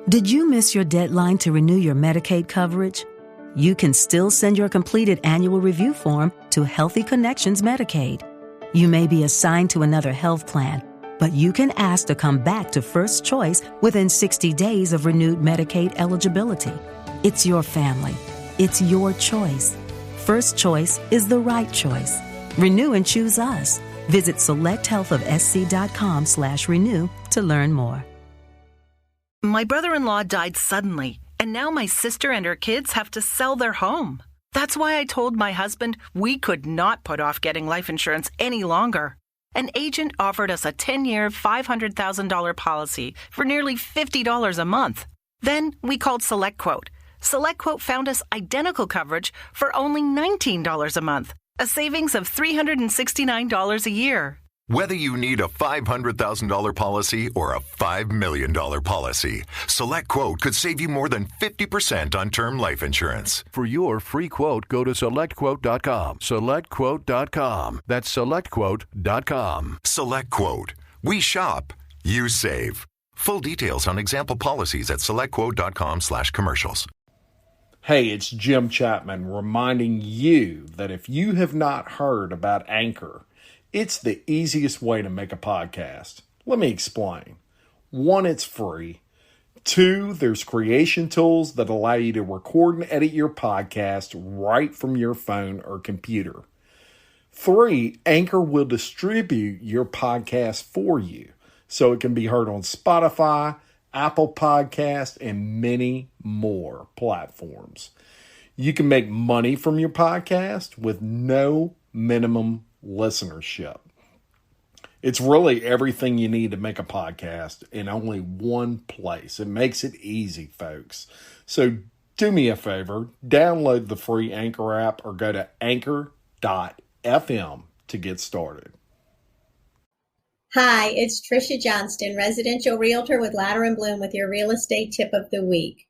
Did you miss your deadline to renew your Medicaid coverage? You can still send your completed annual review form to Healthy Connections Medicaid. You may be assigned to another health plan, but you can ask to come back to First Choice within 60 days of renewed Medicaid eligibility. It's your family. It's your choice. First Choice is the right choice. Renew and choose us. Visit selecthealthofsc.com/renew to learn more. My brother-in-law died suddenly, and now my sister and her kids have to sell their home. That's why I told my husband we could not put off getting life insurance any longer. An agent offered us a 10-year, $500,000 policy for nearly $50 a month. Then we called SelectQuote. SelectQuote found us identical coverage for only $19 a month, a savings of $369 a year. Whether you need a $500,000 policy or a $5 million policy, SelectQuote could save you more than 50% on term life insurance. For your free quote, go to SelectQuote.com. SelectQuote.com. That's SelectQuote.com. SelectQuote. We shop. You save. Full details on example policies at SelectQuote.com/commercials. Hey, it's Jim Chapman reminding you that if you have not heard about Anchor, it's the easiest way to make a podcast. Let me explain. 1, it's free. 2, there's creation tools that allow you to record and edit your podcast right from your phone or computer. 3, Anchor will distribute your podcast for you so it can be heard on Spotify, Apple Podcast, and many more platforms. You can make money from your podcast with no minimum listenership. It's really everything you need to make a podcast in only one place. It makes it easy, folks. So do me a favor, download the free Anchor app or go to anchor.fm to get started. Hi, it's Trisha Johnston, residential realtor with Ladder & Bloom with your real estate tip of the week.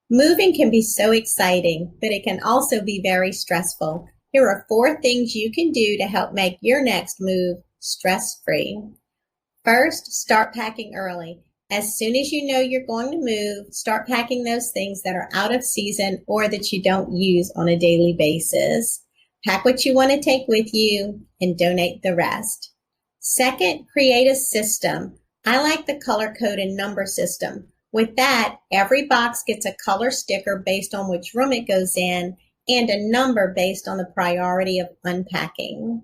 Moving can be so exciting, but it can also be very stressful. Here are 4 things you can do to help make your next move stress-free. First, start packing early. As soon as you know you're going to move, start packing those things that are out of season or that you don't use on a daily basis. Pack what you want to take with you and donate the rest. Second, create a system. I like the color code and number system. With that, every box gets a color sticker based on which room it goes in and a number based on the priority of unpacking.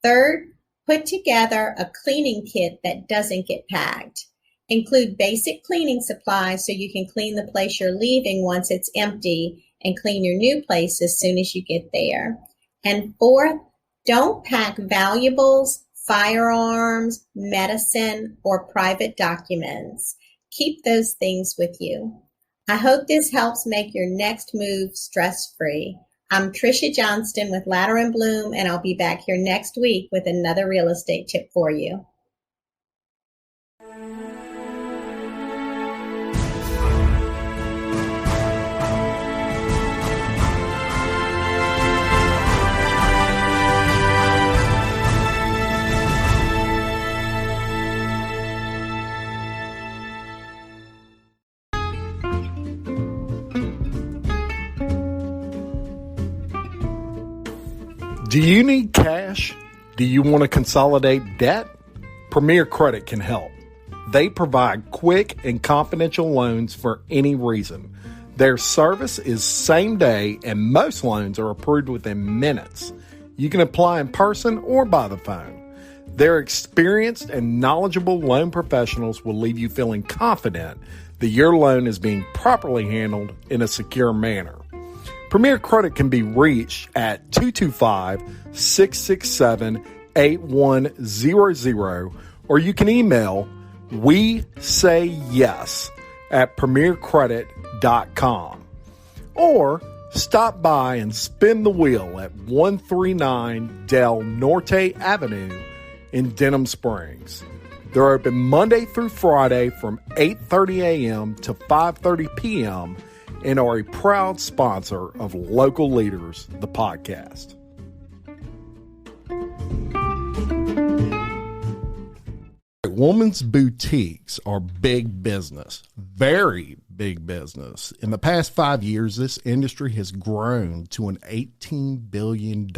Third, put together a cleaning kit that doesn't get packed. Include basic cleaning supplies so you can clean the place you're leaving once it's empty and clean your new place as soon as you get there. And fourth, don't pack valuables, firearms, medicine, or private documents. Keep those things with you. I hope this helps make your next move stress-free. I'm Trisha Johnston with Ladder & Bloom, and I'll be back here next week with another real estate tip for you. Do you need cash? Do you want to consolidate debt? Premier Credit can help. They provide quick and confidential loans for any reason. Their service is same day and most loans are approved within minutes. You can apply in person or by the phone. Their experienced and knowledgeable loan professionals will leave you feeling confident that your loan is being properly handled in a secure manner. Premier Credit can be reached at 225-667-8100, or you can email WeSayYes@premiercredit.com, or stop by and spin the wheel at 139 Del Norte Avenue in Denham Springs. They're open Monday through Friday from 8:30 a.m. to 5:30 p.m., and are a proud sponsor of Local Leaders, the podcast. women's boutiques are big business, very big business. In the past 5 years, this industry has grown to an $18 billion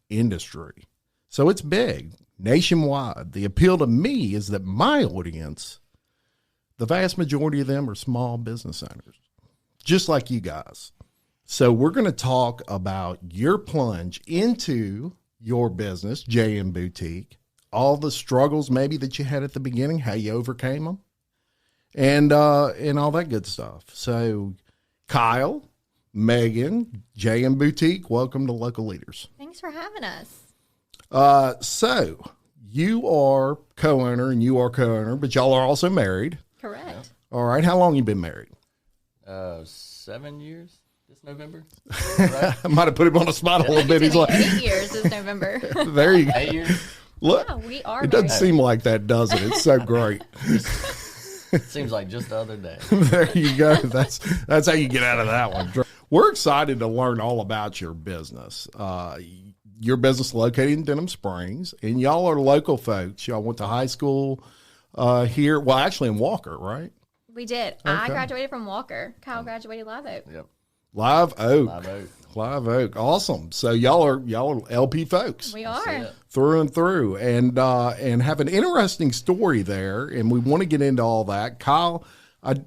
industry. So it's big, nationwide. The appeal to me is that my audience, the vast majority of them are small business owners, just like you guys. So we're going to talk about your plunge into your business, JM Boutique, all the struggles maybe that you had at the beginning, how you overcame them, and all that good stuff. So Kyle, Megan, JM Boutique, welcome to Local Leaders. Thanks for having us. So you are co-owner and you are co-owner, but y'all are also married. Correct. All right. How long you been married? 7 years this November. Right? I might have put him on the spot a little bit. He's like 8 years this November. There you go. 8 years. Look, Yeah, we are. it doesn't married. seem like that, does it? It's so great. Seems like just the other day. There you go. That's how you get out of that one. We're excited to learn all about your business. Your business located in Denham Springs, and y'all are local folks. Y'all went to high school here. Well, actually in Walker, right? We did. Okay. I graduated from Walker. Kyle graduated Live Oak. Yep. Live Oak. Live Oak. Live Oak. Awesome. So y'all are LP folks. We are. Through and through, and have an interesting story there, and we want to get into all that. Kyle,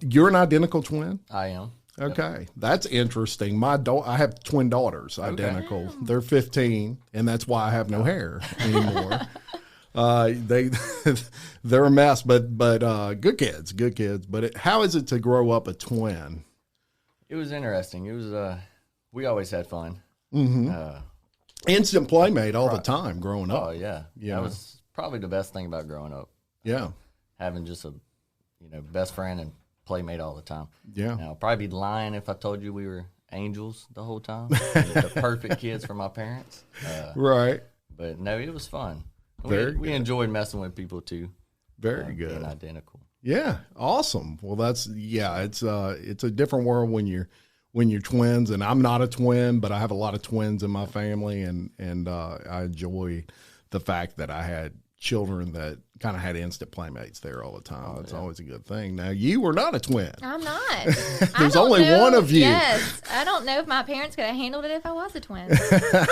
you're an identical twin. I am. Okay, that's interesting. I have twin daughters, identical. Wow. They're 15, and that's why I have no hair anymore. They're a mess, but good kids. But how is it to grow up a twin? It was interesting. It was we always had fun. Mm-hmm. Instant playmate all the time growing up. Oh yeah, that was probably the best thing about growing up. Yeah, having just a best friend and playmate all the time. Yeah, now I'd probably be lying if I told you we were angels the whole time, the perfect kids for my parents. Right. But no, it was fun. We enjoyed messing with people too. Very good. Being identical. Yeah, awesome. Well, it's a different world when you're twins, and I'm not a twin, but I have a lot of twins in my family, and I enjoy the fact that I had children that kind of had instant playmates there all the time. It's always a good thing. Now, you were not a twin. I'm not. There's only one of you. Yes. I don't know if my parents could have handled it if I was a twin.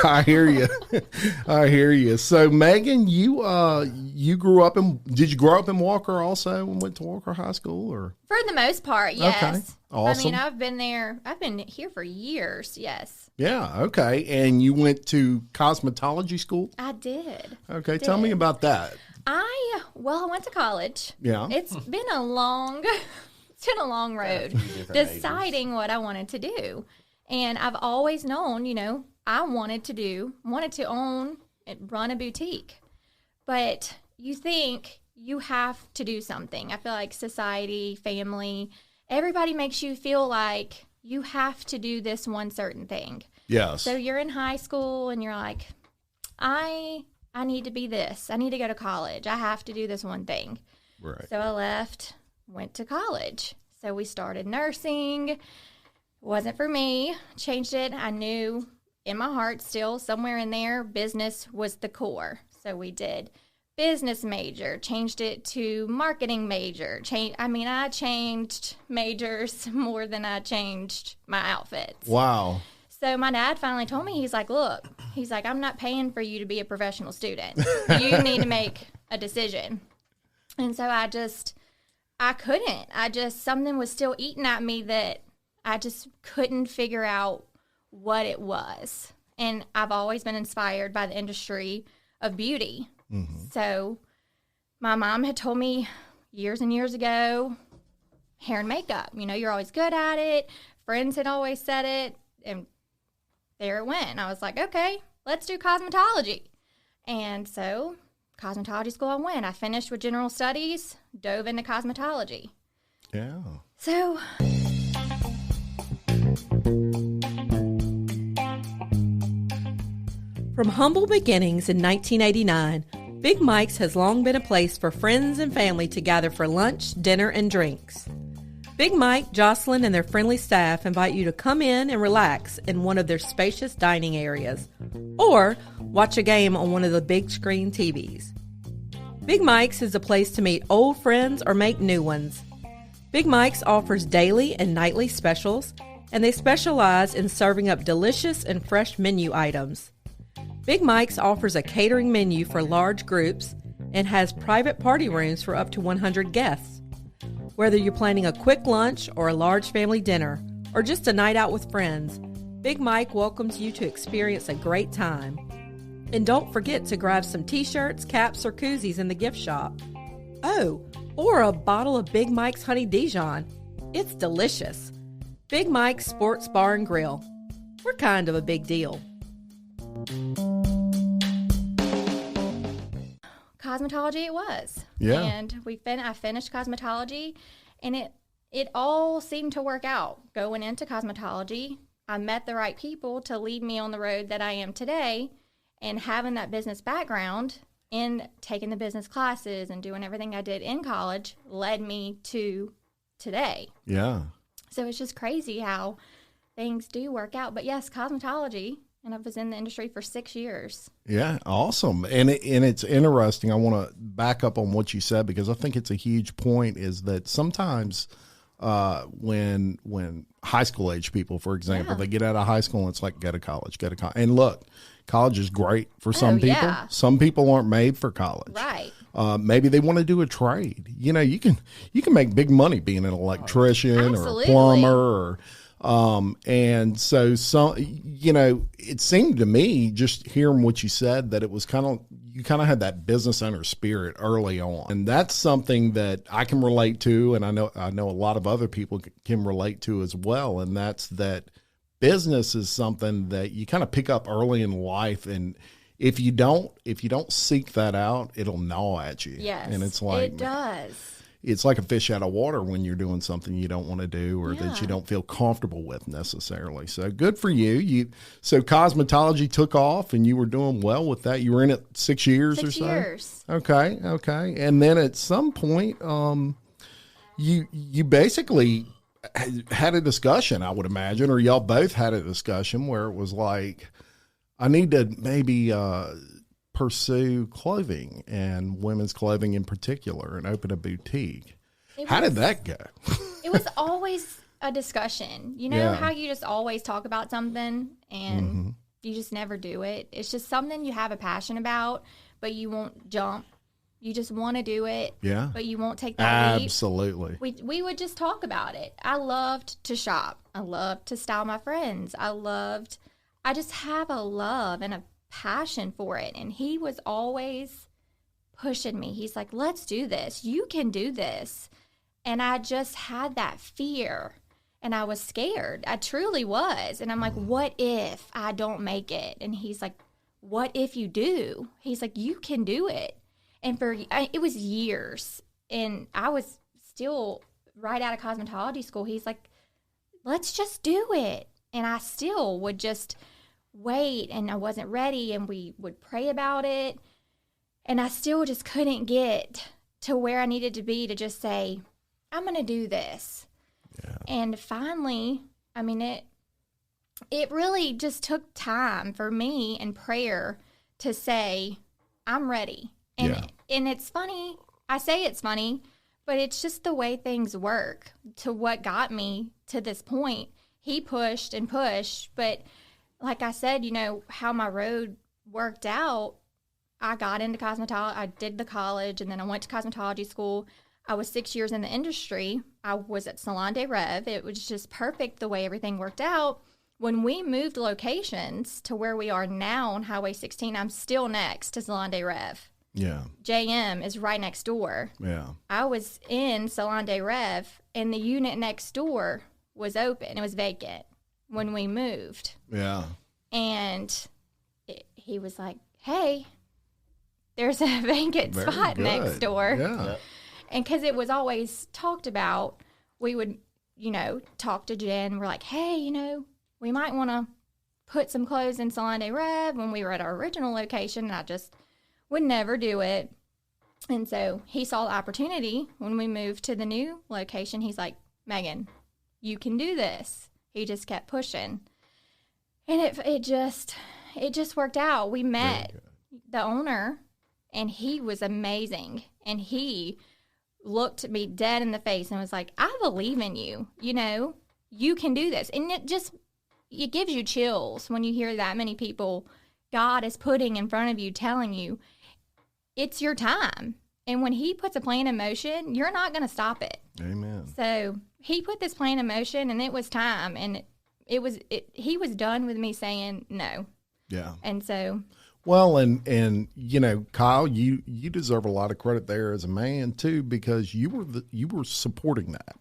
I hear you. So, Megan, you grew up did you grow up in Walker also and went to Walker High School? Or For the most part, yes. Okay. Awesome. I mean, I've been here for years, yes. Yeah, okay. And you went to cosmetology school? I did. Okay, tell me about that. I went to college. Yeah. It's been a long road deciding what I wanted to do. And I've always known, I wanted to own and run a boutique. But you think you have to do something. I feel like society, family, everybody makes you feel like you have to do this one certain thing. Yes. So you're in high school and you're like, I need to be this. I need to go to college. I have to do this one thing. Right. So I left, went to college. So we started nursing. Wasn't for me. Changed it. I knew in my heart still somewhere in there business was the core. So we did business major, changed it to marketing major. I changed majors more than I changed my outfits. Wow. So my dad finally told me, he's like, I'm not paying for you to be a professional student. You need to make a decision. And so I couldn't. Something was still eating at me that I just couldn't figure out what it was. And I've always been inspired by the industry of beauty. Mm-hmm. So my mom had told me years and years ago, hair and makeup, you're always good at it. Friends had always said it. And there it went. I was like, okay, let's do cosmetology. And so cosmetology school I went. I finished with general studies, dove into cosmetology. Yeah. So from humble beginnings in 1989, Big Mike's has long been a place for friends and family to gather for lunch, dinner, and drinks. Big Mike, Jocelyn, and their friendly staff invite you to come in and relax in one of their spacious dining areas, or watch a game on one of the big screen TVs. Big Mike's is a place to meet old friends or make new ones. Big Mike's offers daily and nightly specials, and they specialize in serving up delicious and fresh menu items. Big Mike's offers a catering menu for large groups and has private party rooms for up to 100 guests. Whether you're planning a quick lunch or a large family dinner, or just a night out with friends, Big Mike welcomes you to experience a great time. And don't forget to grab some t-shirts, caps, or koozies in the gift shop. Oh, or a bottle of Big Mike's Honey Dijon. It's delicious. Big Mike's Sports Bar and Grill. We're kind of a big deal. Cosmetology it was. Yeah. And I finished cosmetology, and it all seemed to work out. Going into cosmetology, I met the right people to lead me on the road that I am today, and having that business background and taking the business classes and doing everything I did in college led me to today. Yeah. So it's just crazy how things do work out. But yes, cosmetology, and I was in the industry for 6 years. Yeah, awesome. And it's interesting. I want to back up on what you said, because I think it's a huge point, is that sometimes when high school age people, for example, they get out of high school and it's like, go to college. And look, college is great for some people. Yeah. Some people aren't made for college. Right. Maybe they want to do a trade. You know, you can make big money being an electrician or a plumber, and so it seemed to me, just hearing what you said, that it was you kind of had that business owner spirit early on, and that's something that I can relate to, and I know a lot of other people can relate to as well, and that's that business is something that you kind of pick up early in life, and if you don't seek that out, it'll gnaw at you. Yes, and it's like, it does. It's like a fish out of water when you're doing something you don't want to do, or that you don't feel comfortable with necessarily. So good for you. So cosmetology took off, and you were doing well with that. You were in it 6 years or so? 6 years. Okay. And then at some point, you basically had a discussion, I would imagine, or y'all both had a discussion where it was like, I need to maybe pursue clothing, and women's clothing in particular, and open a boutique. How did that go? It was always a discussion. You know how you just always talk about something and you just never do it? It's just something you have a passion about, but you won't jump. You just want to do it, but you won't take that leap. Absolutely. We would just talk about it. I loved to shop. I loved to style my friends. I just have a love and a passion for it. And he was always pushing me. He's like, let's do this. You can do this. And I just had that fear, and I was scared. I truly was. And I'm like, what if I don't make it? And he's like, what if you do? He's like, you can do it. And it was years, and I was still right out of cosmetology school. He's like, let's just do it. And I still would just wait, and I wasn't ready, and we would pray about it. And I still just couldn't get to where I needed to be to just say, I'm going to do this. Yeah. And finally, I mean, it really just took time for me and prayer to say, I'm ready. And it's funny. I say it's funny, but it's just the way things work to what got me to this point. He pushed and pushed, but like I said, you know, how my road worked out, I got into cosmetology. I did the college, and then I went to cosmetology school. I was 6 years in the industry. I was at Salon de Rev. It was just perfect the way everything worked out. When we moved locations to where we are now on Highway 16, I'm still next to Salon de Rev. Yeah. JM is right next door. Yeah. I was in Salon de Rev, and the unit next door was open. It was vacant when we moved. Yeah. And he was like, hey, there's a vacant spot next door. Yeah. And because it was always talked about, we would, you know, talk to Jen. We're like, hey, you know, we might want to put some clothes in Salon de Rev when we were at our original location. And I just would never do it. And so he saw the opportunity when we moved to the new location. He's like, Megan, you can do this. He just kept pushing. And it just worked out. We met the owner And he was amazing. And he looked me dead in the face and was like, I believe in you. You know, you can do this. And it gives you chills when you hear that many people God is putting in front of you, telling you it's your time. And when he puts a plan in motion, you're not going to stop it. Amen. So he put this plan in motion, and it was time. And he was done with me saying no. Yeah. And so. Well, and you know, Kyle, you deserve a lot of credit there as a man too, because you were supporting that.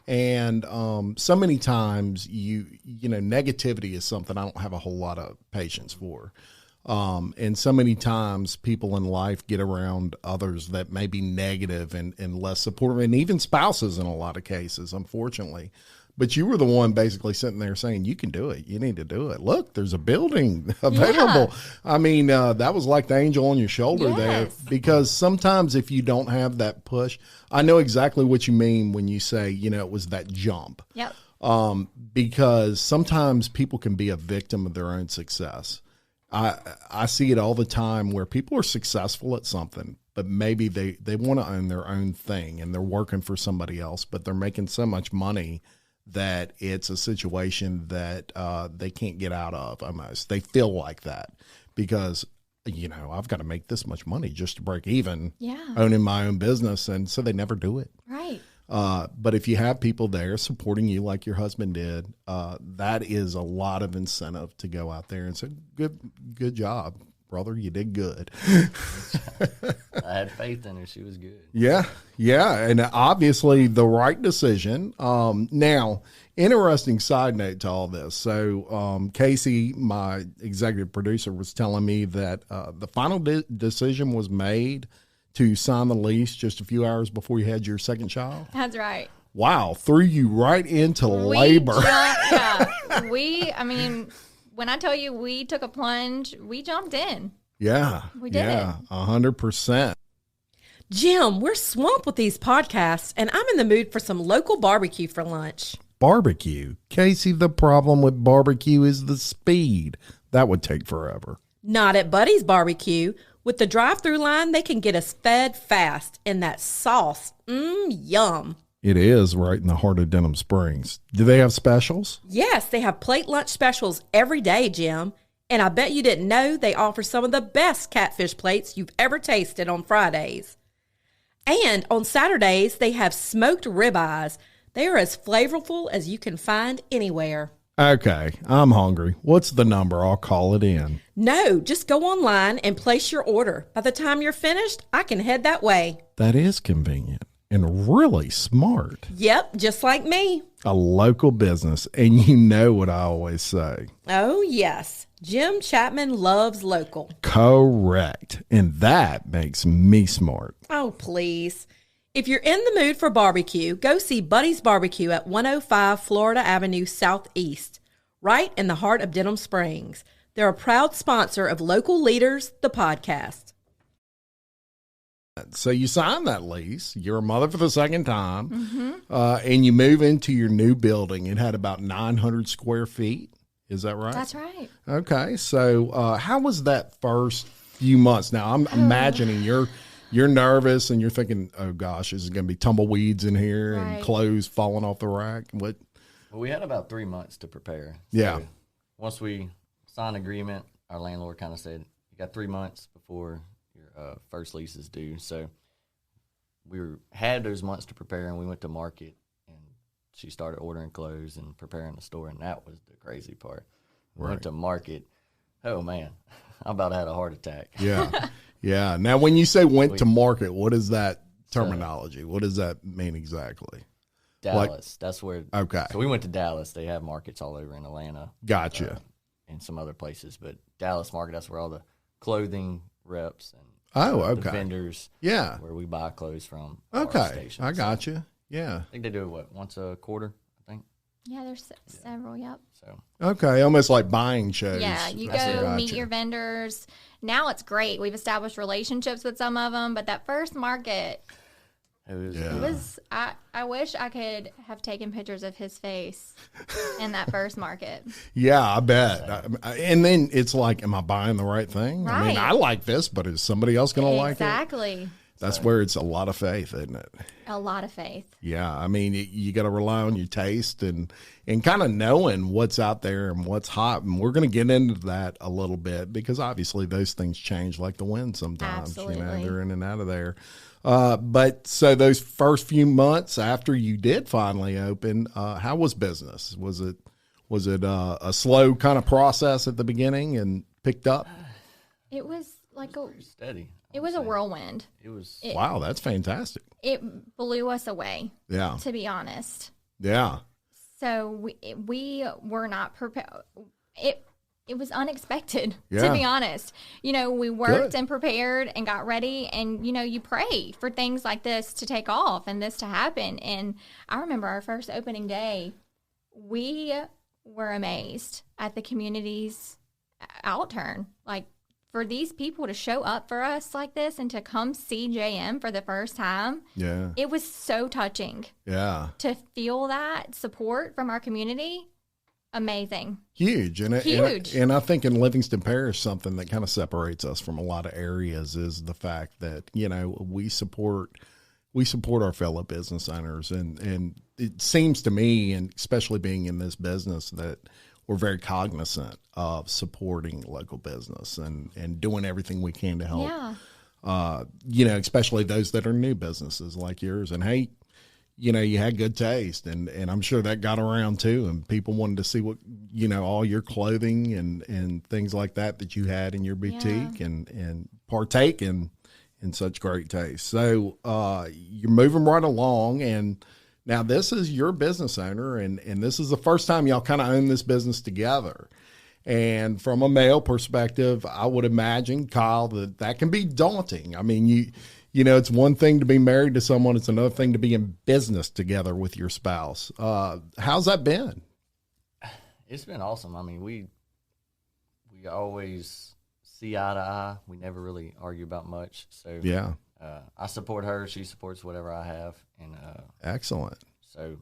And so many times you know, negativity is something I don't have a whole lot of patience for. And so many times people in life get around others that may be negative and less supportive, and even spouses in a lot of cases, unfortunately. But you were the one basically sitting there saying, you can do it. You need to do it. Look, there's a building available. Yeah. I mean, that was like the angel on your shoulder there, because sometimes if you don't have that push, I know exactly what you mean when you say, you know, it was that jump. Yep. Because sometimes people can be a victim of their own success. I see it all the time where people are successful at something, but maybe they want to own their own thing and they're working for somebody else, but they're making so much money that it's a situation that they can't get out of almost. They feel like that because, you know, I've got to make this much money just to break even owning my own business. And so they never do it. Right. But if you have people there supporting you like your husband did, that is a lot of incentive to go out there and say, good job, brother. You did good. I had faith in her. She was good. Yeah. And obviously the right decision. Now, interesting side note to all this. So Casey, my executive producer, was telling me that the final decision was made to sign the lease just a few hours before you had your second child. That's right. Wow. Threw you right into labor. I mean, when I tell you we took a plunge, we jumped in. Yeah. We did it. 100%. Jim, we're swamped with these podcasts, and I'm in the mood for some local barbecue for lunch. Barbecue? Casey, the problem with barbecue is the speed. That would take forever. Not at Buddy's Barbecue. With the drive-through line, they can get us fed fast, and that sauce, yum. It is right in the heart of Denham Springs. Do they have specials? Yes, they have plate lunch specials every day, Jim. And I bet you didn't know they offer some of the best catfish plates you've ever tasted on Fridays. And on Saturdays, they have smoked ribeyes. They are as flavorful as you can find anywhere. Okay, I'm hungry. What's the number? I'll call it in. No, just go online and place your order. By the time you're finished, I can head that way. That is convenient and really smart. Yep, just like me. A local business, and you know what I always say. Oh, yes. Jim Chapman loves local. Correct. And that makes me smart. Oh, please. If you're in the mood for barbecue, go see Buddy's Barbecue at 105 Florida Avenue Southeast, right in the heart of Denham Springs. They're a proud sponsor of Local Leaders, the podcast. So you signed that lease. You're a mother for the second time, and you move into your new building. It had about 900 square feet. Is that right? That's right. Okay. So how was that first few months? Now, I'm imagining you're nervous and you're thinking, oh, gosh, is it going to be tumbleweeds in here and clothes falling off the rack? What? Well, we had about 3 months to prepare. So yeah. Once we signed agreement, our landlord kind of said, you got 3 months before your first lease is due. So we had those months to prepare, and we went to market, and she started ordering clothes and preparing the store, and that was the crazy part. We went to market. Oh, man, I about had a heart attack. Yeah. Yeah. Now, when you say went to market, what is that terminology? What does that mean exactly? Dallas. That's where. Okay. So we went to Dallas. They have markets all over in Atlanta. Gotcha. And some other places. But Dallas market, that's where all the clothing reps and the vendors. Yeah. Where we buy clothes from. Okay. I gotcha. Yeah. I think they do it, once a quarter, I think. Yeah, there's several, yep. So okay, almost like buying shows. Yeah, you go meet your vendors. Now it's great. We've established relationships with some of them, but that first market, It was. I wish I could have taken pictures of his face in that first market. Yeah, I bet. And then it's like, am I buying the right thing? Right. I mean, I like this, but is somebody else going to like it? Exactly. That's where it's a lot of faith, isn't it? A lot of faith. Yeah, I mean, you got to rely on your taste and kind of knowing what's out there and what's hot. And we're going to get into that a little bit because obviously those things change like the wind sometimes. Absolutely. You know, they're in and out of there. But so those first few months after you did finally open, how was business? Was it a slow kind of process at the beginning and picked up? It was like steady. It was a whirlwind. Wow, that's fantastic. It blew us away. Yeah. To be honest. Yeah. So we were not prepared. It was unexpected, yeah. To be honest. You know, we worked and prepared and got ready, and, you know, you pray for things like this to take off and this to happen. And I remember our first opening day, we were amazed at the community's outturn. Like, for these people to show up for us like this and to come see JM for the first time, yeah, it was so touching. Yeah. To feel that support from our community, amazing. Huge. Huge. And I think in Livingston Parish, something that kind of separates us from a lot of areas is the fact that, you know, we support our fellow business owners. And it seems to me, and especially being in this business, that we're very cognizant of supporting local business and doing everything we can to help, you know, especially those that are new businesses like yours. And, hey, you know, you had good taste, and I'm sure that got around too. And people wanted to see what, you know, all your clothing and things like that you had in your boutique and partake in such great taste. So you're moving right along, and now this is your business owner, and this is the first time y'all kind of own this business together. And from a male perspective, I would imagine, Kyle, that can be daunting. I mean, you know, it's one thing to be married to someone. It's another thing to be in business together with your spouse. How's that been? It's been awesome. I mean, we always see eye to eye. We never really argue about much. So yeah. I support her. She supports whatever I have. And excellent. So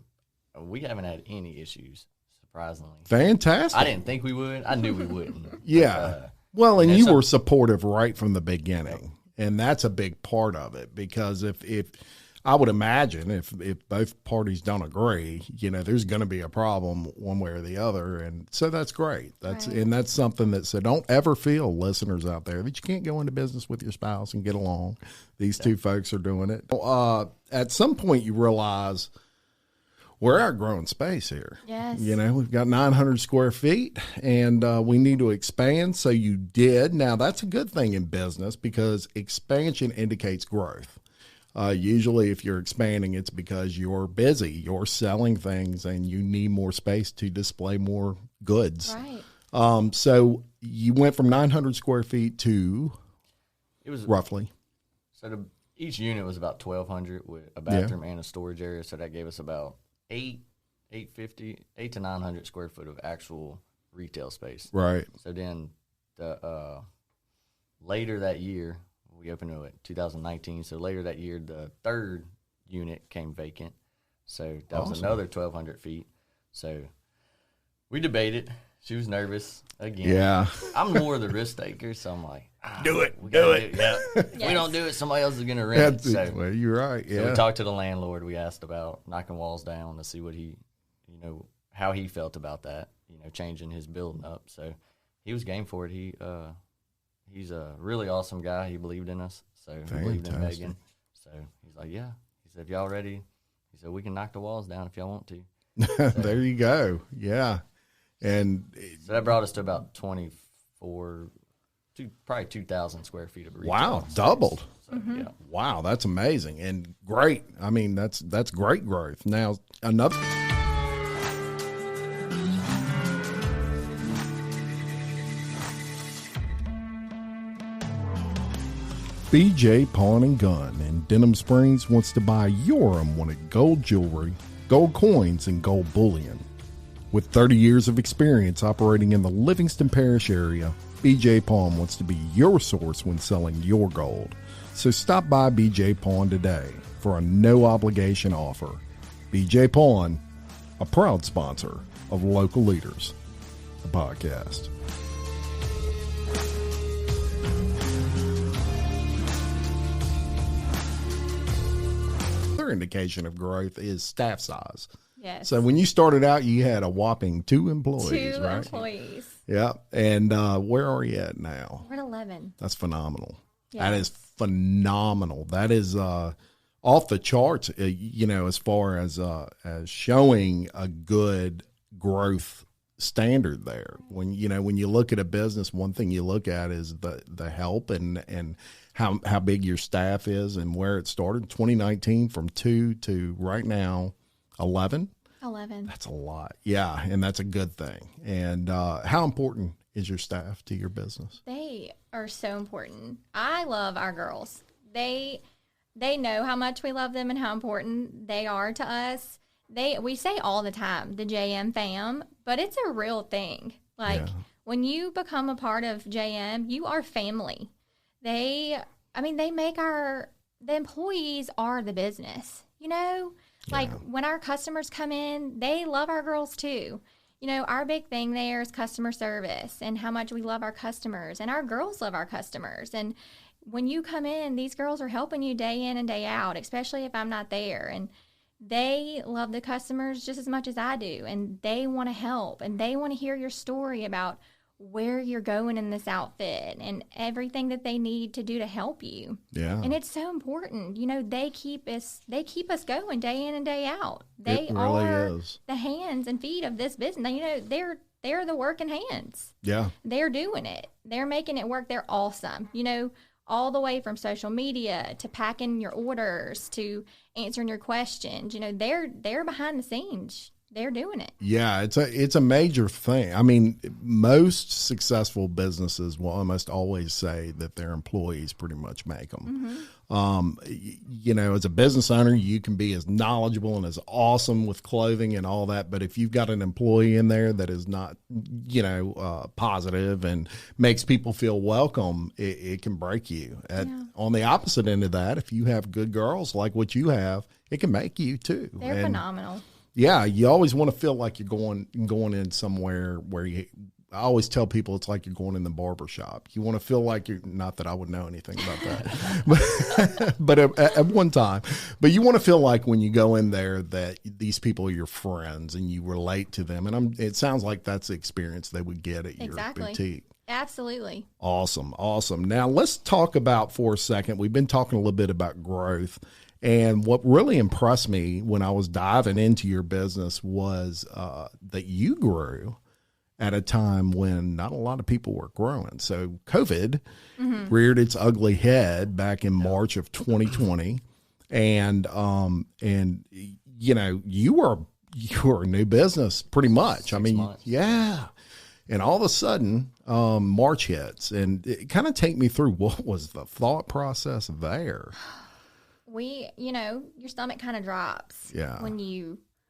we haven't had any issues, surprisingly. Fantastic. I didn't think we would. I knew we wouldn't. Yeah. Well, and you were supportive right from the beginning. And that's a big part of it, because if I would imagine if both parties don't agree, you know, there's going to be a problem one way or the other. And so that's great. And that's something that, so don't ever feel, listeners out there, that you can't go into business with your spouse and get along. These two folks are doing it. At some point you realize we're outgrowing space here. Yes. You know, we've got 900 square feet and we need to expand. So you did. Now that's a good thing in business, because expansion indicates growth. Usually if you're expanding, it's because you're busy, you're selling things, and you need more space to display more goods. Right. So you went from 900 square feet to roughly. So each unit was about 1,200 with a bathroom and a storage area. So that gave us about 850 to 900 square foot of actual retail space. Right. So then the later that year, we opened it in 2019. So later that year, the third unit came vacant. So that was another 1,200 feet. So we debated. She was nervous again. Yeah. I'm more the risk taker, so I'm like, do it. Yeah. If we don't do it, somebody else is going to rent it. So, well, you're right. Yeah. So we talked to the landlord. We asked about knocking walls down to see what he, you know, how he felt about that, you know, changing his building up. So he was game for it. He's a really awesome guy. He believed in us. So he believed in Megan. So he's like, yeah. He said, if y'all ready, he said, we can knock the walls down if y'all want to. So, there you go. Yeah. And so that brought us to about probably 2,000 square feet of retail. Wow, space. doubled. So, yeah. Wow, that's amazing and great. I mean, that's great growth. Now, another. BJ Pawn and Gun in Denham Springs wants to buy your unwanted gold jewelry, gold coins, and gold bullion. With 30 years of experience operating in the Livingston Parish area, BJ Pawn wants to be your source when selling your gold. So stop by BJ Pawn today for a no-obligation offer. BJ Pawn, a proud sponsor of Local Leaders, the podcast. Another indication of growth is staff size. Yes. So when you started out, you had a whopping 2 employees, Two right? employees. Yeah. And where are you at now? We're at 11. That's phenomenal. Yes. That is phenomenal. That is off the charts, as far as showing a good growth standard there. When you look at a business, one thing you look at is the help and how big your staff is and where it started. 2019 from 2 to right now 11. 11. That's a lot. Yeah, and that's a good thing. And how important is your staff to your business? They are so important. I love our girls. They know how much we love them and how important they are to us. We say all the time, the JM fam, but it's a real thing. When you become a part of JM, you are family. The employees are the business, when our customers come in, they love our girls too. Our big thing there is customer service and how much we love our customers, and our girls love our customers. And when you come in, these girls are helping you day in and day out, especially if I'm not there. And they love the customers just as much as I do. And they want to help, and they want to hear your story about where you're going in this outfit and everything that they need to do to help you. Yeah. And it's so important. They keep us going day in and day out. They really are is the hands and feet of this business. They're the working hands. Yeah. They're doing it. They're making it work. They're awesome. All the way from social media to packing your orders to answering your questions. They're behind the scenes. They're doing it. Yeah, it's a major thing. I mean, most successful businesses will almost always say that their employees pretty much make them. Mm-hmm. As a business owner, you can be as knowledgeable and as awesome with clothing and all that, but if you've got an employee in there that is not, positive and makes people feel welcome, it can break you. On the opposite end of that, if you have good girls like what you have, it can make you too. They're phenomenal. Yeah, you always want to feel like you're going in somewhere where I always tell people it's like you're going in the barber shop. You want to feel like not that I would know anything about that, but at one time, but you want to feel like when you go in there that these people are your friends and you relate to them. And it sounds like that's the experience they would get at your boutique. Absolutely. Awesome. Now let's talk about for a second. We've been talking a little bit about growth. And what really impressed me when I was diving into your business was that you grew at a time when not a lot of people were growing. So COVID reared its ugly head back in March of 2020. And you were a new business pretty much. 6 months. Yeah. And all of a sudden, March hits. And it kind of take me through what was the thought process there. Your stomach kind of drops. Yeah.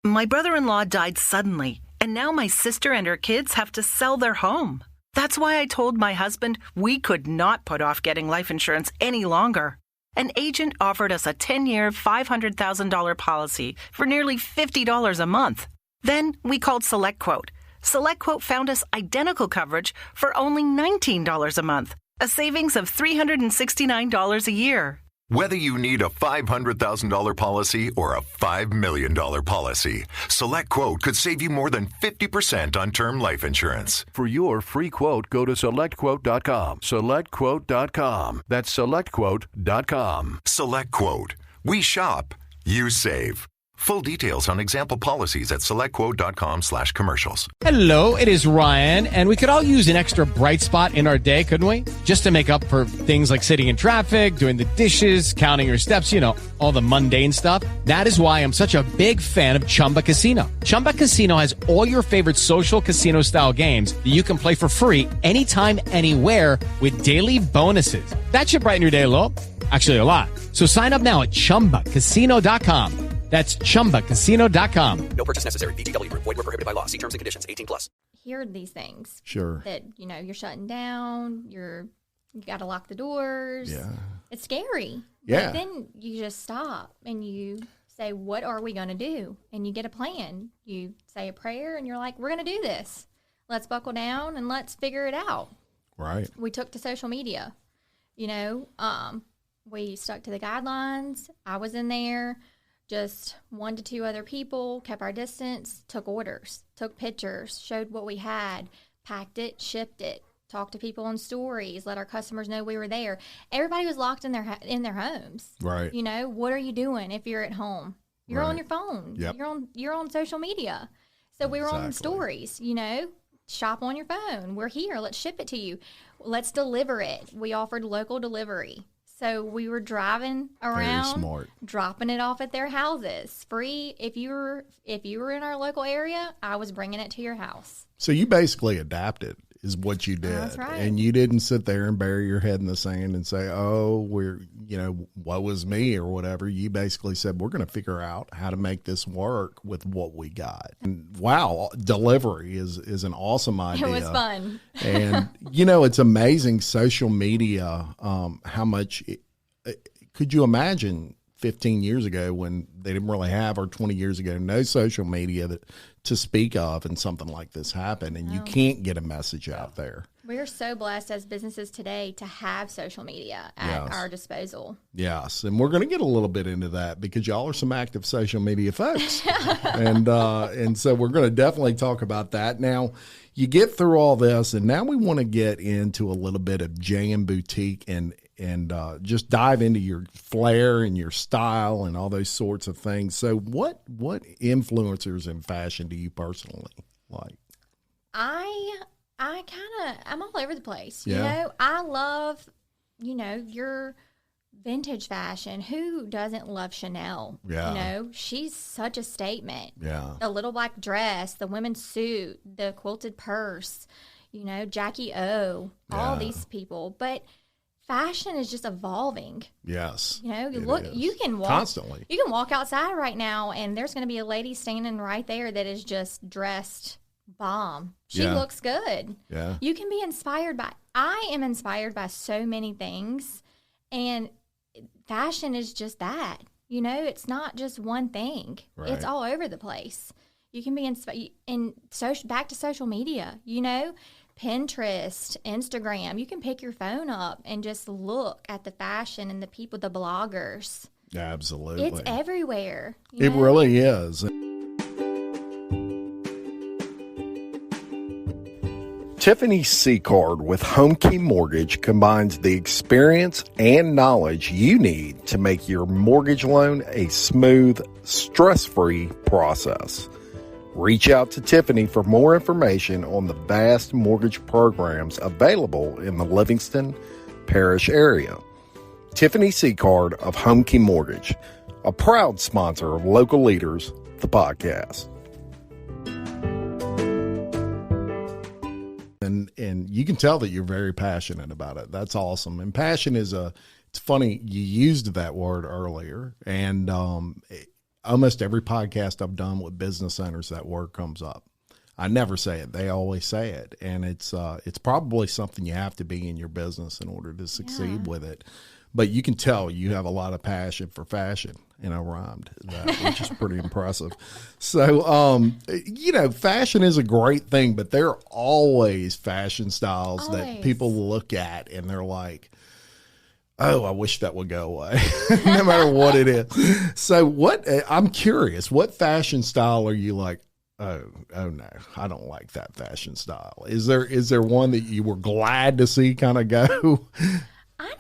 My brother-in-law died suddenly, and now my sister and her kids have to sell their home. That's why I told my husband we could not put off getting life insurance any longer. An agent offered us a 10-year, $500,000 policy for nearly $50 a month. Then we called SelectQuote. SelectQuote found us identical coverage for only $19 a month, a savings of $369 a year. Whether you need a $500,000 policy or a $5 million policy, SelectQuote could save you more than 50% on term life insurance. For your free quote, go to SelectQuote.com. SelectQuote.com. That's SelectQuote.com. SelectQuote. We shop. You save. Full details on example policies at SelectQuote.com/commercials. Hello, it is Ryan, and we could all use an extra bright spot in our day, couldn't we? Just to make up for things like sitting in traffic, doing the dishes, counting your steps, all the mundane stuff. That is why I'm such a big fan of Chumba Casino. Chumba Casino has all your favorite social casino-style games that you can play for free anytime, anywhere with daily bonuses. That should brighten your day a little. Actually, a lot. So sign up now at ChumbaCasino.com. That's ChumbaCasino.com. No purchase necessary. VGW Group. Void where prohibited by law. See terms and conditions. 18+. hear these things. Sure. That, you're shutting down, you got to lock the doors. Yeah. It's scary. Yeah. But then you just stop and you say, what are we going to do? And you get a plan. You say a prayer and you're like, we're going to do this. Let's buckle down and let's figure it out. Right. We took to social media. We stuck to the guidelines. I was in there, just 1 to 2 other people, kept our distance, took orders, took pictures, showed what we had, packed it, shipped it, talked to people on stories, let our customers know we were there. Everybody was locked in their homes. Right. What are you doing if you're at home? You're on your phone. Yep. You're on social media. So we were on stories, shop on your phone. We're here. Let's ship it to you. Let's deliver it. We offered local delivery. So we were driving around, dropping it off at their houses, free. If you were in our local area, I was bringing it to your house. So you basically adapted, is what you did. That's right. And you didn't sit there and bury your head in the sand and say, oh, what was me or whatever. You basically said, we're going to figure out how to make this work with what we got. And wow, delivery is an awesome idea. It was fun. And, it's amazing social media, how much, could you imagine 15 years ago when they didn't really have, or 20 years ago, no social media to speak of, and something like this happened, and you can't get a message out there. We're so blessed as businesses today to have social media at our disposal. Yes, and we're going to get a little bit into that because y'all are some active social media folks, and so we're going to definitely talk about that. Now, you get through all this, and now we want to get into a little bit of JM Boutique and just dive into your flair and your style and all those sorts of things. So what influencers in fashion do you personally like? I'm all over the place. Yeah. I love, your vintage fashion. Who doesn't love Chanel? Yeah. She's such a statement. Yeah. The little black dress, the women's suit, the quilted purse, Jackie O, all these people. But fashion is just evolving. Yes. You can walk constantly. You can walk outside right now and there's going to be a lady standing right there that is just dressed bomb. She looks good. Yeah. You can be inspired I am inspired by so many things, and fashion is just that. It's not just one thing. Right. It's all over the place. You can be inspired. And back to social media, Pinterest, Instagram, you can pick your phone up and just look at the fashion and the people, the bloggers. Absolutely. It's everywhere. It really is. Tiffany Seacard with Home Key Mortgage combines the experience and knowledge you need to make your mortgage loan a smooth, stress-free process. Reach out to Tiffany for more information on the vast mortgage programs available in the Livingston Parish area. Tiffany Seacard of Home Key Mortgage, a proud sponsor of Local Leaders, the podcast. And you can tell that you're very passionate about it. That's awesome. And passion is it's funny, you used that word earlier, and almost every podcast I've done with business owners, that word comes up. I never say it. They always say it. And it's probably something you have to be in your business in order to succeed with it. But you can tell you have a lot of passion for fashion, and I rhymed that, which is pretty impressive. So, fashion is a great thing, but there are always fashion styles that people look at and they're like, oh, I wish that would go away, no matter what it is. So I'm curious, what fashion style are you like, oh no, I don't like that fashion style? Is there one that you were glad to see kind of go?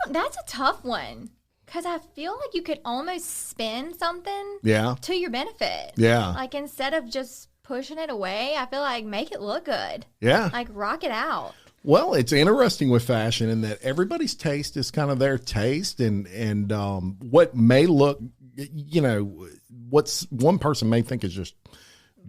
That's a tough one, because I feel like you could almost spin something to your benefit. Yeah. Like, instead of just pushing it away, I feel like make it look good. Yeah. Like, rock it out. Well, it's interesting with fashion in that everybody's taste is kind of their taste, and what may look, what's one person may think is just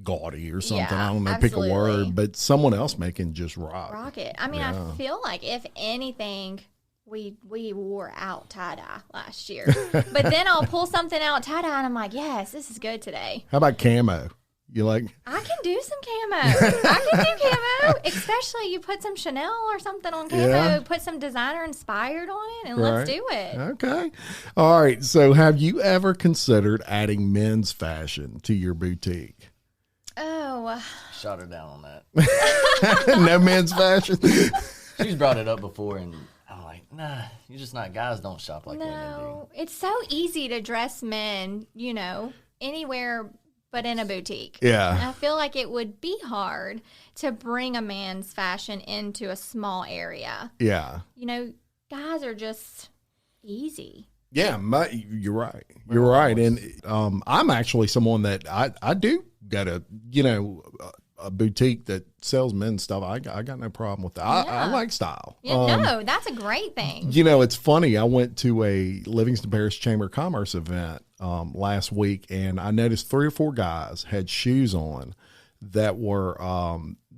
gaudy or something. I don't know, absolutely. Pick a word, but someone else may can just rock it. I mean, I feel like if anything, we wore out tie-dye last year. But then I'll pull something out tie-dye and I'm like, yes, this is good today. How about camo? You like? I can do some camo. I can do camo. Especially you put some Chanel or something on camo, put some designer inspired on it, and let's do it. Okay. All right. So have you ever considered adding men's fashion to your boutique? Oh. Shot her down on that. No men's fashion? She's brought it up before, and I'm like, nah, you're just not, guys don't shop like women do. No, it's so easy to dress men, anywhere but in a boutique. Yeah. And I feel like it would be hard to bring a man's fashion into a small area. Yeah. Guys are just easy. Yeah, you're right. You're right. And I'm actually someone that I do go to, a boutique that sells men's stuff. I got no problem with that. I like style. Yeah, that's a great thing. It's funny. I went to a Livingston Parish Chamber of Commerce event last week, and I noticed 3 or 4 guys had shoes on that were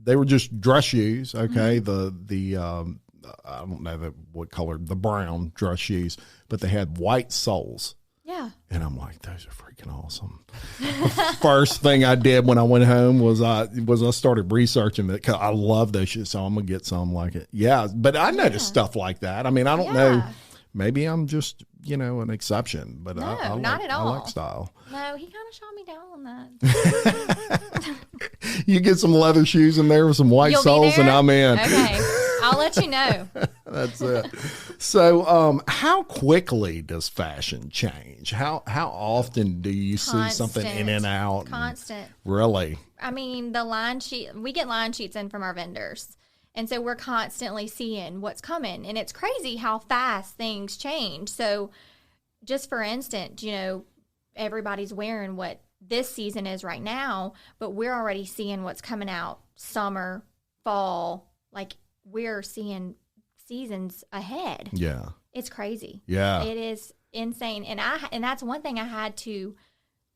they were just dress shoes. Okay, the I don't know what color, the brown dress shoes, but they had white soles. Yeah. And I'm like, those are freaking awesome. The first thing I did when I went home was I started researching it, 'cause I love those shoes, so I'm going to get some like it. Yeah, but I noticed stuff like that. I mean, I don't know. Maybe I'm just, an exception, but I not at all. I like style. No, he kind of shot me down on that. You get some leather shoes in there with some white soles, and I'm in. Okay. I'll let you know. That's it. So, how quickly does fashion change? How often do you see something in and out? Constant. Really? I mean, we get line sheets in from our vendors. And so we're constantly seeing what's coming. And it's crazy how fast things change. So just for instance, everybody's wearing what this season is right now, but we're already seeing what's coming out summer, fall. Like, we're seeing seasons ahead. Yeah. It's crazy. Yeah. It is insane. And that's one thing I had to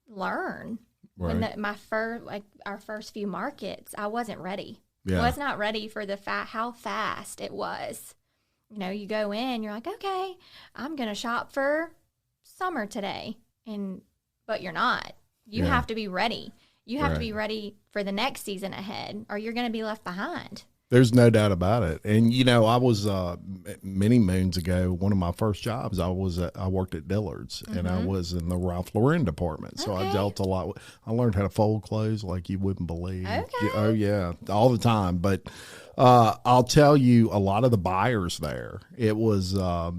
learn. Right. When our first few markets, I wasn't ready. Yeah. Was not ready for how fast it was. You go in, you're like, okay, I'm going to shop for summer today. But you're not. You have to be ready. You have to be ready for the next season ahead, or you're going to be left behind. There's no doubt about it. And, I was many moons ago, one of my first jobs, I worked at Dillard's, and I was in the Ralph Lauren department. So I dealt a lot I learned how to fold clothes like you wouldn't believe. Okay. Oh, yeah, all the time. But I'll tell you, a lot of the buyers there, it was, I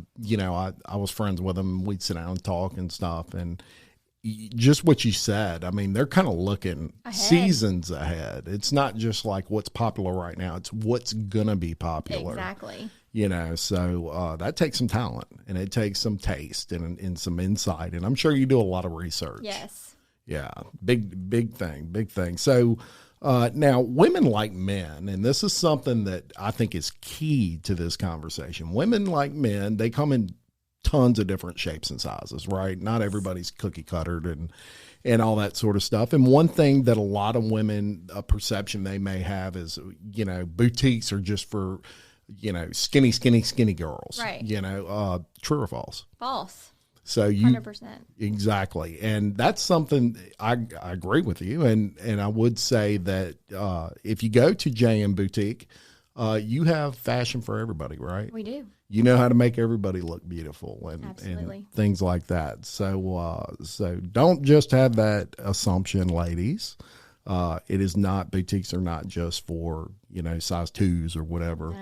was friends with them. We'd sit down and talk and stuff. And just what you said, I mean, they're kind of looking seasons ahead. It's not just like what's popular right now. It's what's going to be popular. Exactly. So that takes some talent, and it takes some taste and some insight. And I'm sure you do a lot of research. Yes. Yeah. Big thing. So now women like men, and this is something that I think is key to this conversation. Women like men, they come in tons of different shapes and sizes, right? Not everybody's cookie cuttered and all that sort of stuff. And one thing that a lot of women, a perception they may have is, boutiques are just for, skinny girls. Right. True or false? False. So 100%. Exactly. And that's something I agree with you. And I would say that if you go to JM Boutique, you have fashion for everybody, right? We do. You know how to make everybody look beautiful and things like that. So don't just have that assumption, ladies. It is not, boutiques are not just for, size 2s or whatever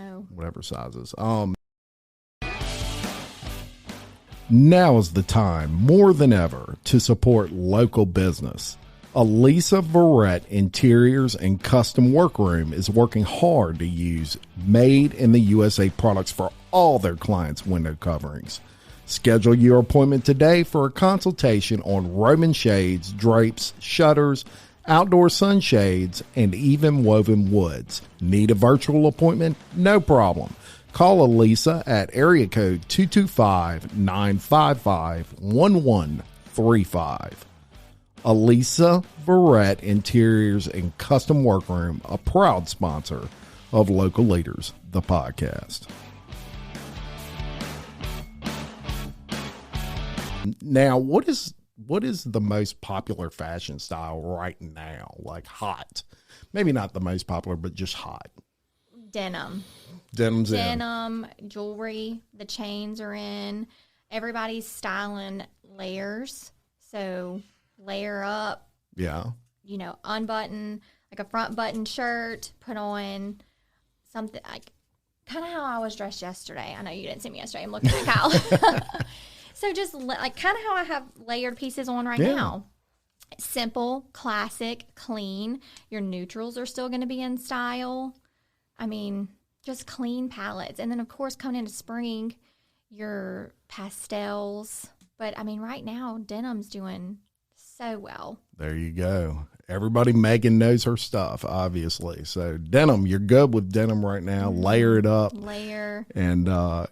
sizes. Now is the time, more than ever, to support local business. Elisa Verrett Interiors and Custom Workroom is working hard to use made in the USA products for all their clients' window coverings. Schedule your appointment today for a consultation on Roman shades, drapes, shutters, outdoor sunshades, and even woven woods. Need a virtual appointment? No problem. Call Elisa at area code 225-955-1135. Elisa Verrett Interiors and Custom Workroom, a proud sponsor of Local Leaders, the podcast. Now, what is what is the most popular fashion style right now? Like hot. Maybe not the most popular, but just hot. Denim. Denim's Denim, jewelry, the chains are in. Everybody's styling layers. So layer up. Yeah. You know, unbutton, like a front button shirt, put on something like kind of how I was dressed yesterday. I know you didn't see me yesterday. I'm looking at Kyle. So just like kind of how I have layered pieces on right now. Simple, classic, clean. Your neutrals are still going to be in style. I mean, just clean palettes. And then, of course, coming into spring, your pastels. But, I mean, right now, denim's doing so well. There you go. Everybody, Megan knows her stuff, obviously. So denim, you're good with denim right now. Layer it up. Layer. And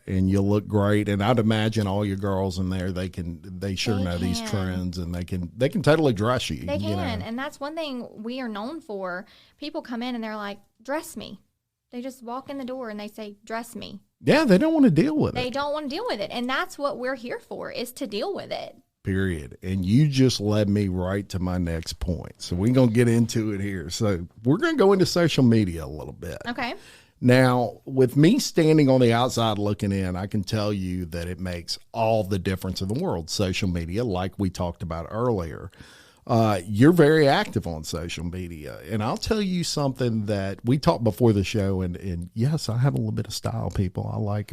you'll look great. And I'd imagine all your girls in there, they sure know these trends, and they can totally dress you. They can. And that's one thing we are known for. People come in and they're like, dress me. They just walk in the door and they say, dress me. Yeah, they don't want to deal with it. They don't want to deal with it. And that's what we're here for, is to deal with it. Period. And you just led me right to my next point. So we're going to get into it here. So we're going to go into social media a little bit. Okay. Now, with me standing on the outside looking in, I can tell you that it makes all the difference in the world. Social media, like we talked about earlier. You're very active on social media. And I'll tell you something that we talked before the show. And yes, I have a little bit of style, people. I like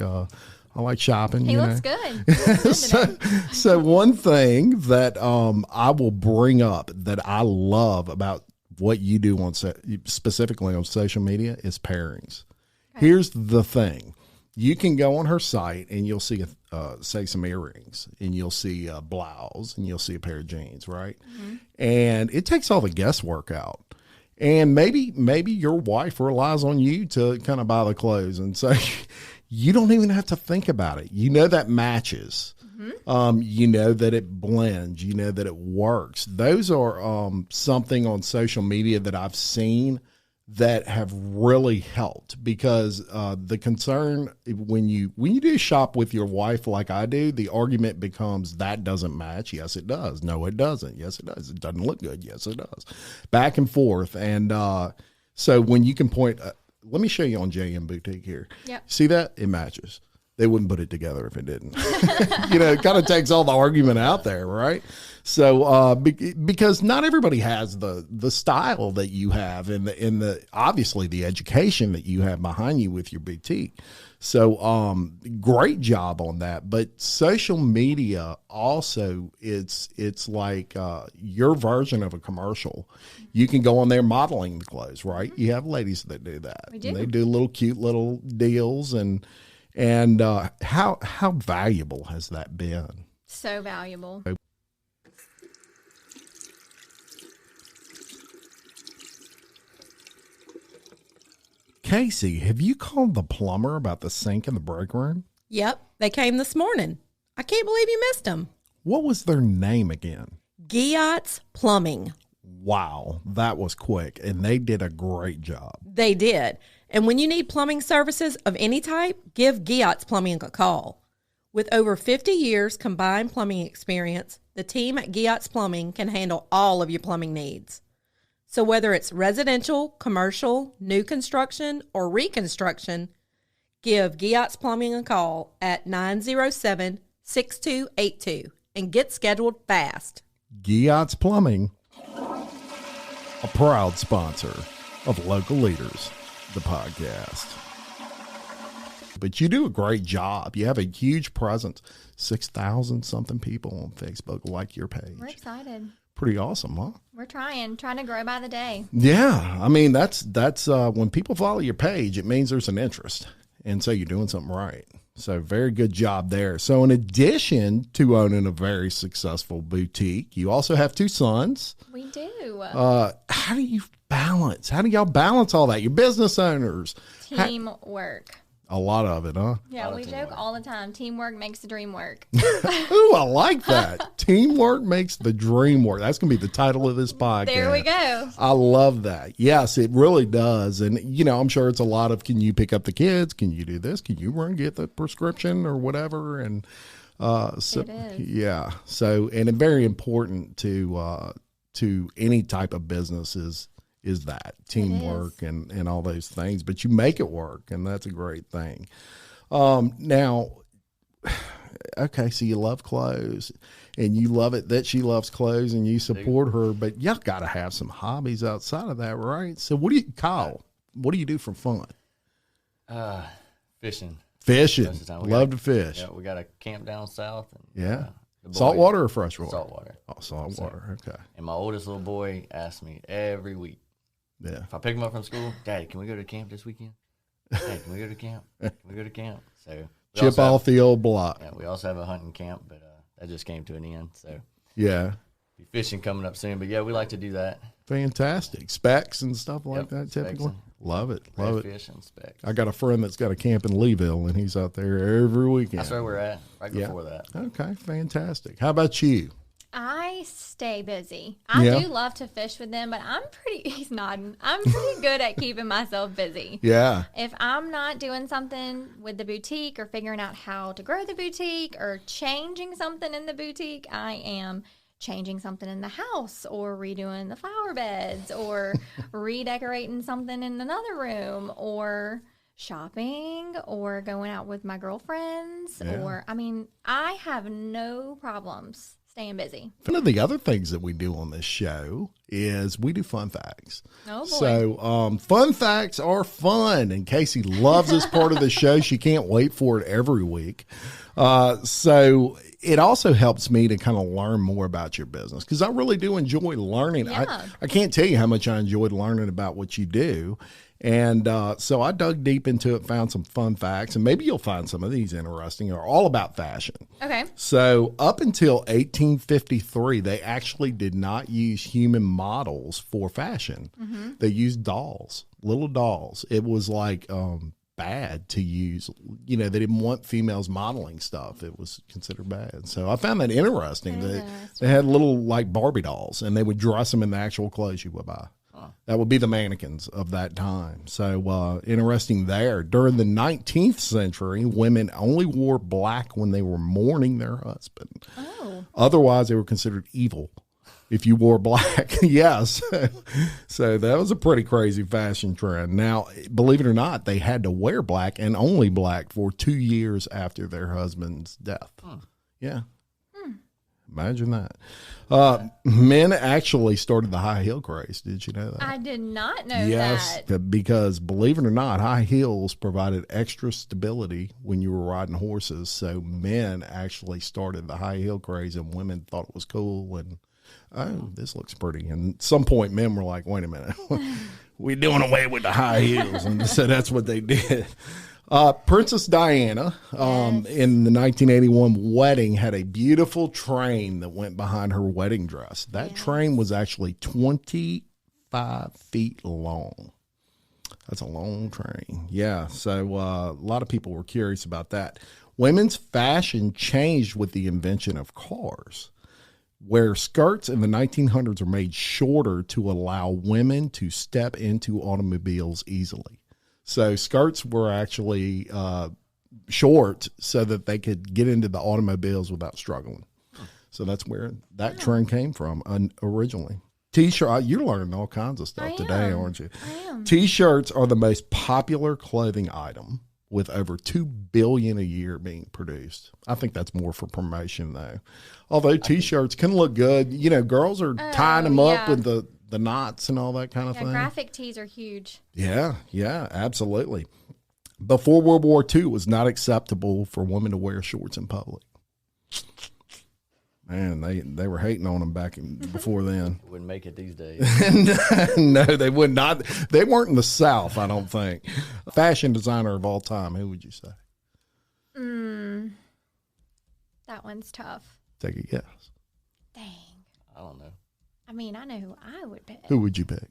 shopping. He looks good. So one thing that I will bring up that I love about what you do specifically on social media is pairings. Okay. Here's the thing. You can go on her site and you'll see, say, some earrings, and you'll see a blouse, and you'll see a pair of jeans, right? Mm-hmm. And it takes all the guesswork out. And maybe your wife relies on you to kind of buy the clothes, and so you don't even have to think about it. You know that matches. Mm-hmm. You know that it blends. You know that it works. Those are something on social media that I've seen that have really helped, because the concern when you do shop with your wife like I do, the argument becomes that doesn't match. Yes, it does. No, it doesn't. Yes, it does. It doesn't look good. Yes, it does. Back and forth. And so when you can point, let me show you on JM Boutique here. Yep. See that? It matches. They wouldn't put it together if it didn't. It kind of takes all the argument out there, right? So because not everybody has the style that you have, and the obviously the education that you have behind you with your boutique. So great job on that. But social media also, it's like your version of a commercial. You can go on there modeling the clothes, right? You have ladies that do that. We do. And they do little cute little deals, and how valuable has that been? So valuable. Casey, have you called the plumber about the sink in the break room? Yep, they came this morning. I can't believe you missed them. What was their name again? Goudeau's Plumbing. Wow, that was quick, and they did a great job. They did. And when you need plumbing services of any type, give Goudeau's Plumbing a call. With over 50 years combined plumbing experience, the team at Goudeau's Plumbing can handle all of your plumbing needs. So whether it's residential, commercial, new construction, or reconstruction, give Goudeau's Plumbing a call at 907-6282 and get scheduled fast. Goudeau's Plumbing, a proud sponsor of Local Leaders, the podcast. But you do a great job. You have a huge presence. 6,000 something people on Facebook like your page. We're excited. Pretty awesome, huh? We're trying to grow by the day. Yeah. I mean, that's when people follow your page, it means there's an interest. And so you're doing something right. So very good job there. So in addition to owning a very successful boutique, you also have 2 sons. We do. How do y'all balance all that? You're business owners. Teamwork. A lot of it, huh? Yeah, we joke all the time. Teamwork makes the dream work. Ooh, I like that. Teamwork makes the dream work. That's going to be the title of this podcast. There we go. I love that. Yes, it really does. And, I'm sure it's a lot of, can you pick up the kids? Can you do this? Can you get the prescription or whatever? And So, it is. Yeah. So, and it's very important to any type of business is that teamwork and all those things, but you make it work, and that's a great thing. Now, okay, so you love clothes, and you love it that she loves clothes, and you support her, but y'all got to have some hobbies outside of that, right? So Kyle, what do you do for fun? Fishing. Fishing. Love to fish. Yeah, we got a camp down south. And, yeah. Saltwater or freshwater? Saltwater. Oh, saltwater. Okay. And my oldest little boy asks me every week. Yeah. If I pick him up from school, Daddy, can we go to camp this weekend? Hey, can we go to camp? Can we go to camp? So chip off the old block. Yeah, we also have a hunting camp, but that just came to an end. So yeah, be fishing coming up soon. But yeah, we like to do that. Fantastic. Specs and stuff like that. Typically, love it. Love it. Fish and specs. I got a friend that's got a camp in Leeville, and he's out there every weekend. That's where we're at. Right before that. Okay, fantastic. How about you? I stay busy. I do love to fish with them, but he's nodding. I'm pretty good at keeping myself busy. Yeah. If I'm not doing something with the boutique or figuring out how to grow the boutique or changing something in the boutique, I am changing something in the house or redoing the flower beds or redecorating something in another room or shopping or going out with my girlfriends I have no problems staying busy. One of the other things that we do on this show is we do fun facts. Oh, boy. So fun facts are fun, and Casey loves this part of the show. She can't wait for it every week. So it also helps me to kind of learn more about your business because I really do enjoy learning. Yeah. I can't tell you how much I enjoyed learning about what you do. And so I dug deep into it, found some fun facts, and maybe you'll find some of these interesting. Are all about fashion. Okay. So up until 1853, they actually did not use human models for fashion. Mm-hmm. They used dolls, little dolls. It was like bad to use. They didn't want females modeling stuff. It was considered bad. So I found that interesting. They had little like Barbie dolls, and they would dress them in the actual clothes you would buy. That would be the mannequins of that time. So interesting there. During the 19th century, women only wore black when they were mourning their husband. Oh. Otherwise, they were considered evil if you wore black. Yes. So that was a pretty crazy fashion trend. Now, believe it or not, they had to wear black and only black for 2 years after their husband's death. Huh. Yeah. Imagine that. Men actually started the high heel craze. Did you know that? I did not know that. Yes, because believe it or not, high heels provided extra stability when you were riding horses. So men actually started the high heel craze, and women thought it was cool. And this looks pretty. And at some point, men were like, "Wait a minute, we're doing away with the high heels," and so that's what they did. Princess Diana, in the 1981 wedding, had a beautiful train that went behind her wedding dress. That train was actually 25 feet long. That's a long train. Yeah, so a lot of people were curious about that. Women's fashion changed with the invention of cars, where skirts in the 1900s were made shorter to allow women to step into automobiles easily. So skirts were actually short so that they could get into the automobiles without struggling. So that's where that trend came from originally. T-shirt, you're learning all kinds of stuff today, aren't you? I am. T-shirts are the most popular clothing item with over 2 billion a year being produced. I think that's more for promotion though. Although T-shirts can look good. Girls are tying them up with the knots and all that kind of thing. Graphic tees are huge. Yeah, absolutely. Before World War II, it was not acceptable for women to wear shorts in public. Man, they were hating on them before then. Wouldn't make it these days. No, they would not. They weren't in the South, I don't think. Fashion designer of all time, who would you say? That one's tough. Take a guess. Dang. I don't know. I mean, I know who I would pick. Who would you pick?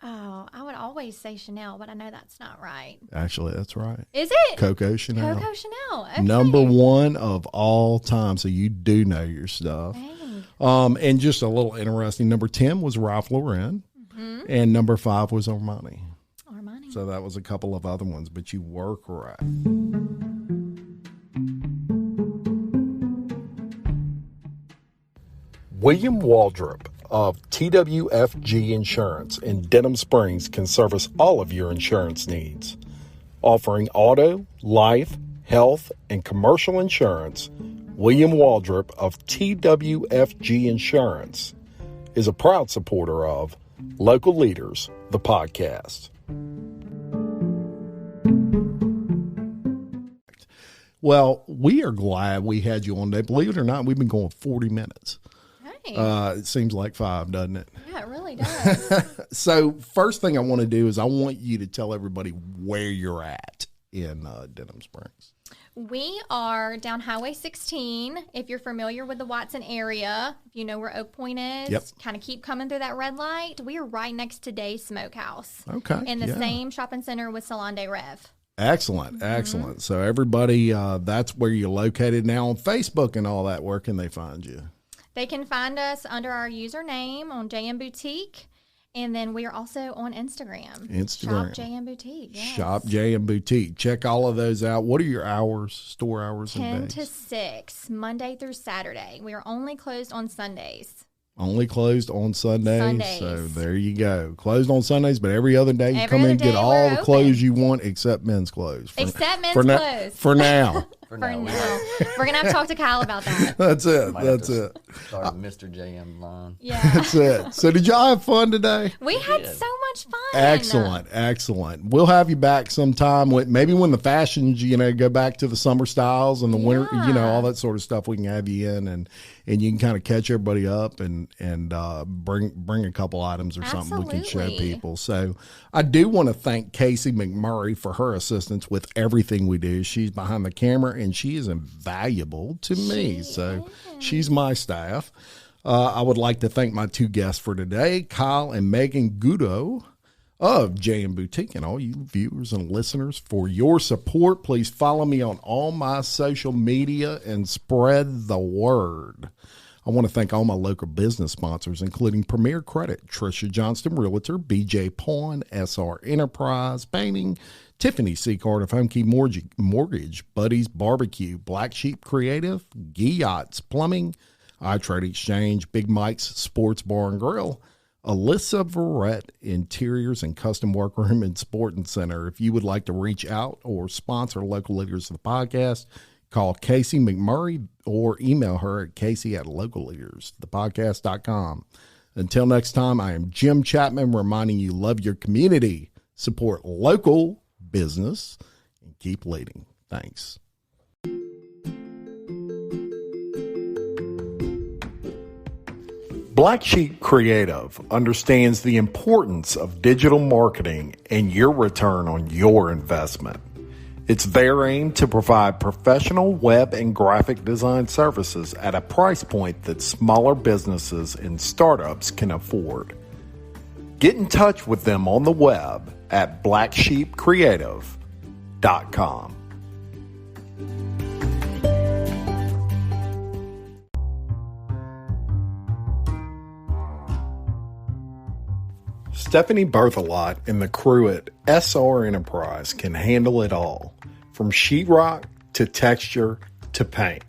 Oh, I would always say Chanel, but I know that's not right. Actually, that's right. Is it? Coco Chanel. Coco Chanel. Okay. Number one of all time. So you do know your stuff. Dang. And just a little interesting, number 10 was Ralph Lauren. Mm-hmm. And number 5 was Armani. So that was a couple of other ones, but you were correct. William Waldrop of TWFG Insurance in Denham Springs can service all of your insurance needs. Offering auto, life, health, and commercial insurance, William Waldrop of TWFG Insurance is a proud supporter of Local Leaders, the podcast. Well, we are glad we had you on today. Believe it or not, we've been going 40 minutes. It seems like 5, doesn't it? Yeah, it really does. So first thing I want to do is I want you to tell everybody where you're at in Denham Springs. We are down Highway 16. If you're familiar with the Watson area, if you know where Oak Point is, kind of keep coming through that red light. We are right next to Day's Smokehouse. Okay. In the same shopping center with Salon de Rev. Excellent, excellent. So everybody, that's where you're located now on Facebook and all that. Where can they find you? They can find us under our username on JM Boutique, and then we are also on Instagram. Shop JM Boutique. Yes. Shop JM Boutique. Check all of those out. What are your hours, store hours? 10 to 6, Monday through Saturday. We are only closed on Sundays. Only closed on Sundays. So there you go. Closed on Sundays, but every other day you come in and get all the clothes you want except men's clothes. Except men's clothes. For now. For now. We're going to have to talk to Kyle about that. That's it. Start a Mr. JM line. Yeah. That's it. So did y'all have fun today? We had so much fun. Excellent. Excellent. We'll have you back sometime maybe when the fashions, go back to the summer styles and the winter, all that sort of stuff. We can have you in and you can kind of catch everybody up and bring a couple items or something we can show people. So I do want to thank Casey McMurray for her assistance with everything we do. She's behind the camera and she is invaluable to me. So she's my staff. I would like to thank my two guests for today, Kyle and Megan Goudeau of JM Boutique, and all you viewers and listeners for your support. Please follow me on all my social media and spread the word. I want to thank all my local business sponsors, including Premier Credit, Tricia Johnston Realtor, BJ Pawn, SR Enterprise Painting, Tiffany Seacard of Homekey Mortgage, Buddy's Barbecue, Black Sheep Creative, Guillot's Plumbing, iTrade Exchange, Big Mike's Sports Bar and Grill, Alyssa Verrett Interiors and Custom Workroom and Sporting Center. If you would like to reach out or sponsor Local Leaders of the podcast, call Casey McMurray or email her at casey@localleadersthepodcast.com. Until next time, I am Jim Chapman reminding you, love your community, support local business, and keep leading. Thanks. Black Sheep Creative understands the importance of digital marketing and your return on your investment. It's their aim to provide professional web and graphic design services at a price point that smaller businesses and startups can afford. Get in touch with them on the web at blacksheepcreative.com. Stephanie Berthelot and the crew at SR Enterprise can handle it all, from sheetrock to texture to paint.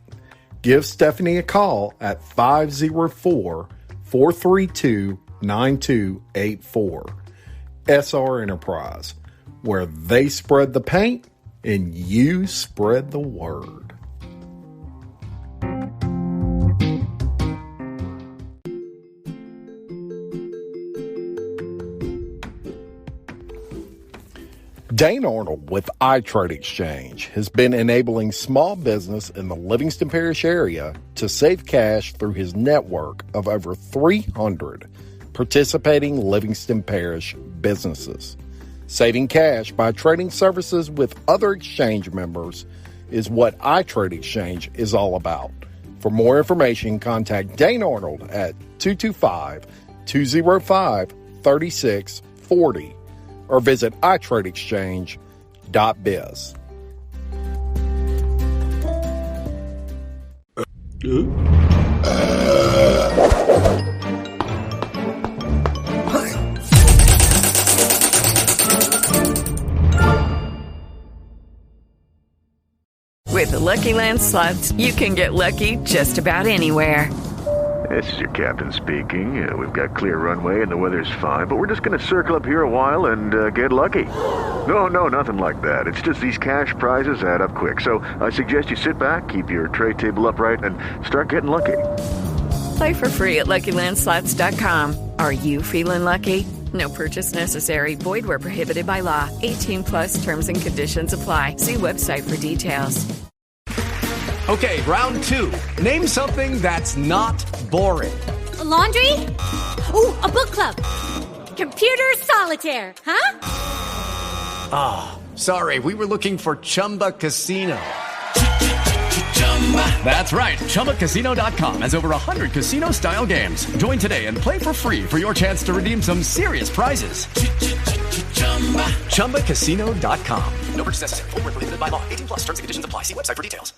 Give Stephanie a call at 504-432-9284. SR Enterprise, where they spread the paint and you spread the word. Dane Arnold with iTrade Exchange has been enabling small business in the Livingston Parish area to save cash through his network of over 300 participating Livingston Parish businesses. Saving cash by trading services with other exchange members is what iTrade Exchange is all about. For more information, contact Dane Arnold at 225-205-3640 or visit iTradeExchange.biz. With the Lucky Land Slots, you can get lucky just about anywhere. This is your captain speaking. We've got clear runway and the weather's fine, but we're just going to circle up here a while and get lucky. No, nothing like that. It's just these cash prizes add up quick. So I suggest you sit back, keep your tray table upright, and start getting lucky. Play for free at LuckyLandSlots.com. Are you feeling lucky? No purchase necessary. Void where prohibited by law. 18 plus terms and conditions apply. See website for details. Okay, round two. Name something that's not boring. A laundry? Ooh, a book club. Computer solitaire, huh? Ah, oh, sorry. We were looking for Chumba Casino. That's right. ChumbaCasino.com has over 100 casino-style games. Join today and play for free for your chance to redeem some serious prizes. ChumbaCasino.com. No purchase necessary. Void where prohibited by law. 18 plus terms and conditions apply. See website for details.